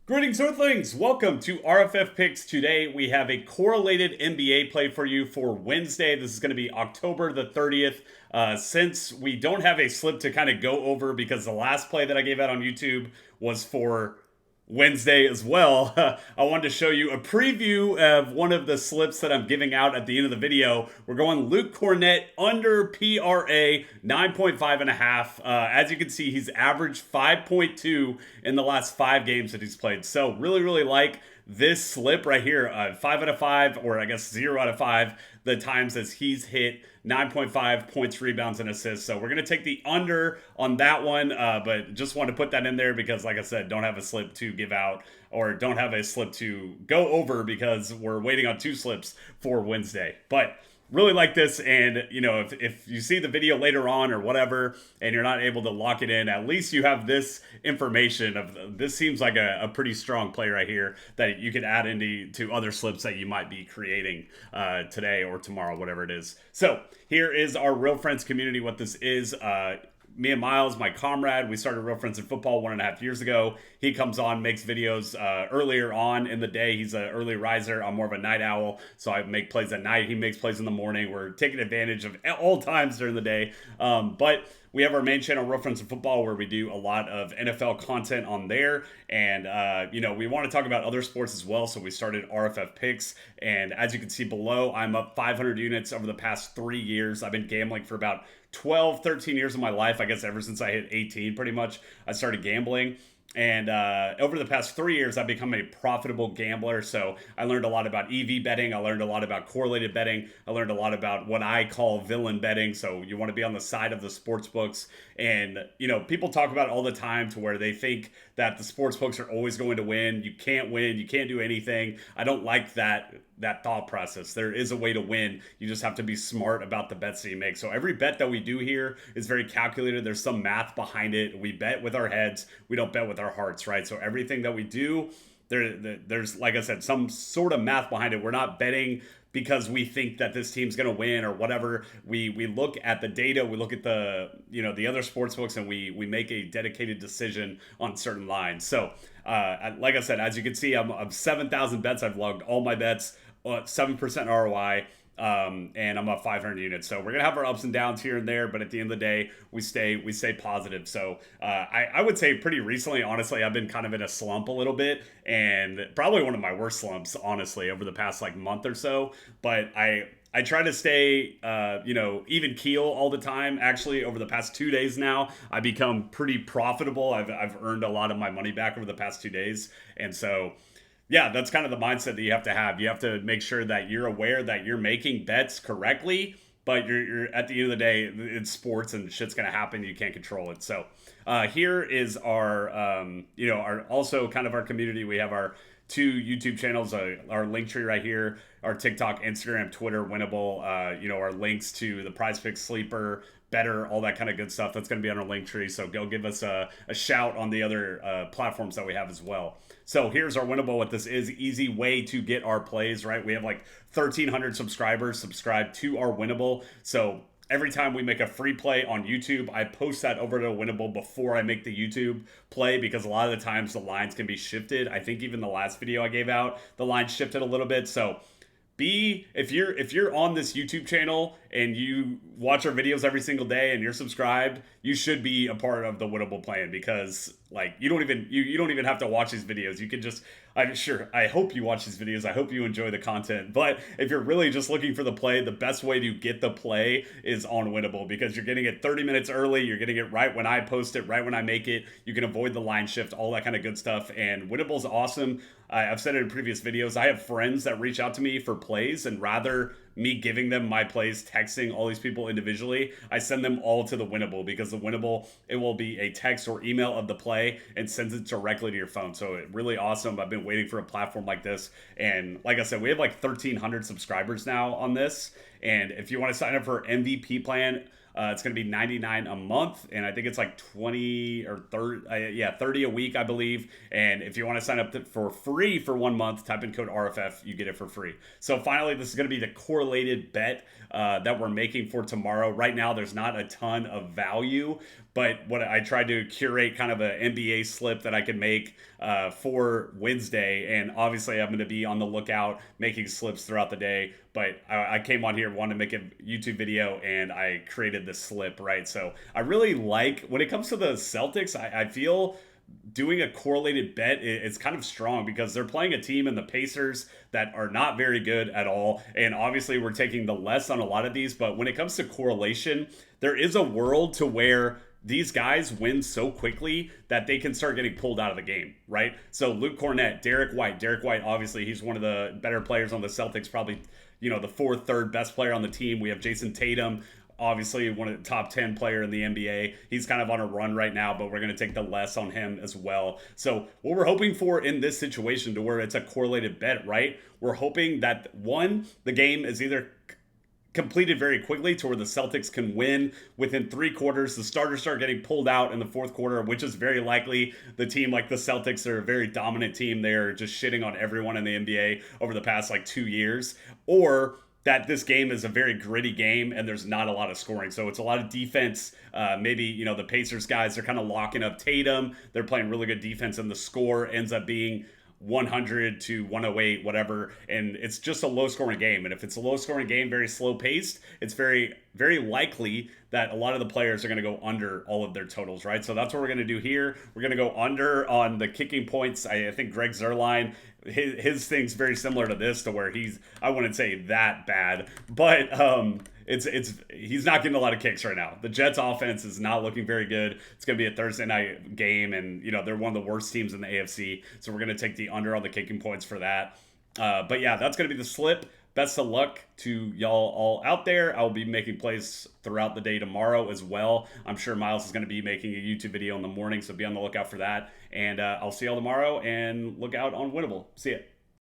Greetings, Earthlings! Welcome to RFF Picks. Today we have a correlated NBA play for you for Wednesday. This is going to be October the 30th. Since we don't have a slip to kind of go over because the last play that I gave out on YouTube was for Wednesday as well, I wanted to show you a preview of one of the slips that I'm giving out at the end of the video. We're going Luke Cornett under PRA 9.5 and a half. As you can see, he's averaged 5.2 in the last 5 games that he's played. So really like this slip right here, 5 out of 5, or I guess 0 out of 5, the times as he's hit 9.5 points, rebounds, and assists. So we're going to take the under on that one, but just want to put that in there because, like I said, don't have a slip to give out or don't have a slip to go over because we're waiting on 2 slips for Wednesday. But really like this, and if you see the video later on or whatever and you're not able to lock it in, at least you have this information of this. Seems like a pretty strong play right here that you could add into other slips that you might be creating today or tomorrow, whatever it is. So here is our Real Friends community. What this is, me and Miles, my comrade, we started Real Friends in Football 1.5 years ago. He comes on, makes videos earlier on in the day. He's an early riser. I'm more of a night owl, so I make plays at night. He makes plays in the morning. We're taking advantage of all times during the day. But we have our main channel, Real Friends in Football, where we do a lot of NFL content on there. And, we want to talk about other sports as well. So we started RFF Picks. And as you can see below, I'm up 500 units over the past 3 years. I've been gambling for about 12, 13 years of my life. I guess ever since I hit 18, pretty much, I started gambling. And over the past 3 years, I've become a profitable gambler. So I learned a lot about EV betting. I learned a lot about correlated betting. I learned a lot about what I call villain betting. So you want to be on the side of the sports books. And, people talk about it all the time to where they think that the sports books are always going to win. You can't win. You can't do anything. I don't like that thought process. There is a way to win. You just have to be smart about the bets that you make. So every bet that we do here is very calculated. There's some math behind it. We bet with our heads. We don't bet with our hearts, right? So everything that we do, there's, like I said, some sort of math behind it. We're not betting because we think that this team's going to win or whatever. We look at the data, we look at the other sports books, and we make a dedicated decision on certain lines. So like I said, as you can see, I'm 7,000 bets. I've logged all my bets, 7% ROI. And I'm up 500 units. So we're gonna have our ups and downs here and there, but at the end of the day, we stay positive. So I would say pretty recently, honestly, I've been kind of in a slump a little bit, and probably one of my worst slumps, honestly, over the past month or so. But I try to stay, even keel all the time. Actually, over the past 2 days now, I become pretty profitable. I've earned a lot of my money back over the past 2 days, and so. Yeah, that's kind of the mindset that you have to have. You have to make sure that you're aware that you're making bets correctly, but you're at the end of the day, it's sports and shit's gonna happen. You can't control it. So here is our, our also kind of our community. We have our 2 YouTube channels, our link tree right here, our TikTok, Instagram, Twitter, Winnable. Our links to the PrizePicks Sleeper, Better, all that kind of good stuff. That's going to be on our link tree. So go give us a shout on the other platforms that we have as well. So here's our Winnable. What this is, easy way to get our plays, right? We have 1,300 subscribers subscribed to our Winnable. So every time we make a free play on YouTube, I post that over to Winnable before I make the YouTube play, because a lot of the times the lines can be shifted. I think even the last video I gave out, the line shifted a little bit. So if you're on this YouTube channel and you watch our videos every single day and you're subscribed, you should be a part of the Winnable plan, because you don't even have to watch these videos. You can just, I hope you watch these videos. I hope you enjoy the content. But if you're really just looking for the play, the best way to get the play is on Winnable, because you're getting it 30 minutes early. You're getting it right when I post it, right when I make it. You can avoid the line shift, all that kind of good stuff. And Winnable's awesome. I've said it in previous videos. I have friends that reach out to me for plays, and rather me giving them my plays, texting all these people individually, I send them all to the Winnable, because the Winnable, it will be a text or email of the play and sends it directly to your phone. So it's really awesome. I've been waiting for a platform like this. And like I said, we have 1,300 subscribers now on this. And if you want to sign up for MVP plan, it's going to be $99 a month, and I think it's 20 or 30 a week, I believe. And if you want to sign up for free for 1 month, type in code RFF, you get it for free. So finally, this is going to be the correlated bet that we're making for tomorrow. Right now, there's not a ton of value, but what I tried to curate kind of an NBA slip that I could make for Wednesday. And obviously, I'm going to be on the lookout making slips throughout the day. But I came on here, wanted to make a YouTube video, and I created this slip, right? So I really like when it comes to the Celtics, I feel doing a correlated bet is kind of strong because they're playing a team in the Pacers that are not very good at all. And obviously, we're taking the less on a lot of these. But when it comes to correlation, there is a world to where these guys win so quickly that they can start getting pulled out of the game, right? So Luke Cornett, Derek White, obviously he's one of the better players on the Celtics, probably, the fourth, third best player on the team. We have Jason Tatum, obviously one of the top 10 player in the NBA. He's kind of on a run right now, but we're going to take the less on him as well. So what we're hoping for in this situation to where it's a correlated bet, right? We're hoping that one, the game is either completed very quickly to where the Celtics can win within 3 quarters. The starters start getting pulled out in the fourth quarter, which is very likely. The team like the Celtics are a very dominant team. They're just shitting on everyone in the NBA over the past 2 years. Or that this game is a very gritty game and there's not a lot of scoring. So it's a lot of defense. Maybe, the Pacers guys are kind of locking up Tatum. They're playing really good defense and the score ends up being 100 to 108, whatever, and it's just a low scoring game. And if it's a low scoring game, very slow paced, it's very, very likely that a lot of the players are going to go under all of their totals, right? So that's what we're going to do here. We're going to go under on the kicking points. I think Greg Zerline, his thing's very similar to this, to where I wouldn't say that bad, but he's not getting a lot of kicks right now. The Jets offense is not looking very good. It's going to be a Thursday night game, and they're one of the worst teams in the AFC, so we're going to take the under on the kicking points for that. But yeah, that's going to be the slip. Best of luck to y'all all out there. I'll be making plays throughout the day tomorrow as well. I'm sure Miles is going to be making a YouTube video in the morning, so be on the lookout for that. And I'll see y'all tomorrow, and look out on Winnable. See ya.